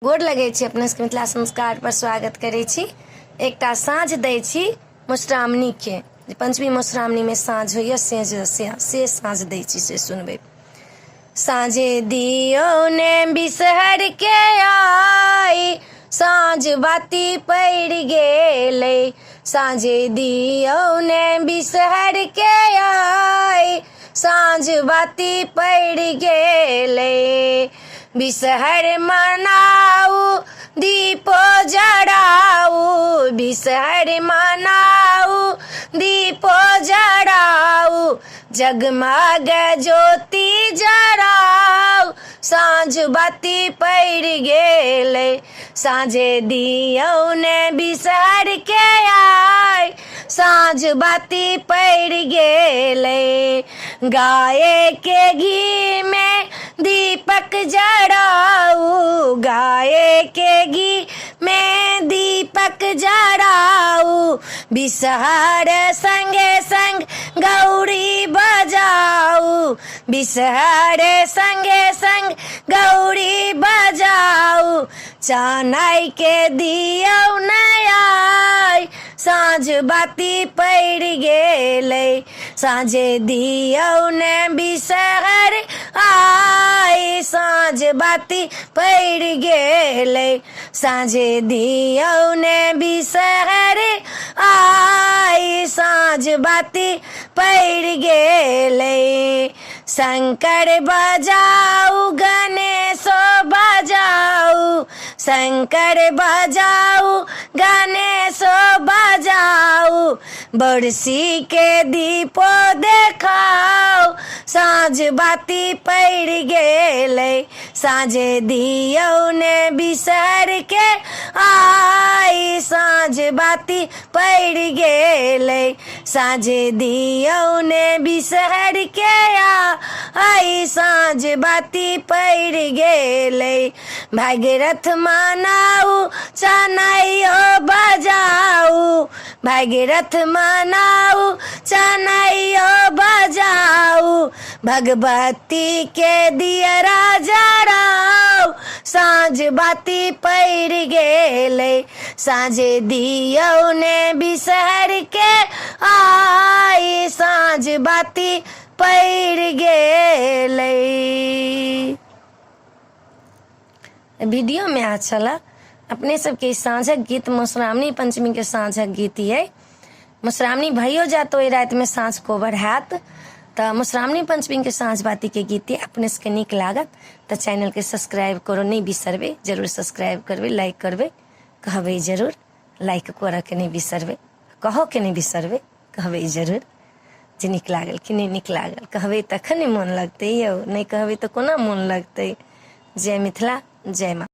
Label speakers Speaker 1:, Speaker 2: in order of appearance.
Speaker 1: गोर लगे छी अपने सबके मिथिला संस्कार पर स्वागत करे छी। एकटा साँझ दै छी मधुश्रावणी के, पंचमी मधुश्रावणी में साँझ होइए से साँझ दै छी, से सुनबे। साँझे दियो ने बिसहर के आई, साँझ बाती पड़ गेले। साँझे दियो ने बिसहर के आई, साँझ बाती पड़ गेले। बिसहर मनाऊ दीपो जड़ाऊ, बिसहर मनाऊ दीपो जड़ाऊ, जगमग ज्योति जड़ाऊ, साँझ बाती पड़ गेले। साँझे दियो ने बिसहर के आई, साँझ बाती पड़ गेले। गाय के घी में दीपक जड़ाऊ, गाय के घी में दीपक जड़ाऊ, बिसहर संगे संग गौरी बजाऊ, बिसहर संगे संग गौरी बजाऊ। चानई के दियो नया, साँझ बाती पड़ गेले। साँझे दियो ने बिसहर आई, साँझ बाती पड़ गेले। साँझे दियो ने बिसहर आई, साँझ बाती पड़ गेले। शंकर बजाऊ गणेश बजाऊ, शंकर बजाऊ गणेश बजाऊ, बरसी के दीपो देखाओ, साँझ बाती पड़ गेले। साँझे दियो ने बिसहर के आई, साँझ बाती पड़ गेले। साँझे दियो ने बिसहर के आई, साँझ बाती पड़ गेले। भागीरथ मनाऊ चनैयो बजाऊ, भागीरथ मनाऊ चनैयो बजाऊ, भगवती के दियरा जड़ाऊ, साँझ बाती पड़ गेले। साँझे दियो ने बिसहर के आई, साँझ बाती पड़ गेले। वीडियो में अच्छा लगा अपने सबके साँझक गीत मधुश्रावणी पंचमी के साँझक गीत ये। मधुश्रावणी भइयो जात ओहि रात में साँझ कोबर हैत, तो मधुश्रावणी पंचमी के साँझ बाती के गीत अपने सबके नीक लागत तो चैनल के सब्सक्राइब करो, नहीं बिसरबे, जरूर सब्सक्राइब करबे, लाइक करबे, कहबे जरूर लाइक करऽ के नहीं बिसरबे, कहो के नहीं बिसरबे, कहबे जरूर जे नीक लागल कि नहीं नीक लागल, कहबे तखन मोन लगतै यौ, नहीं कहबे तो कोना मोन लगतै। जय मिथिला, जय माँ।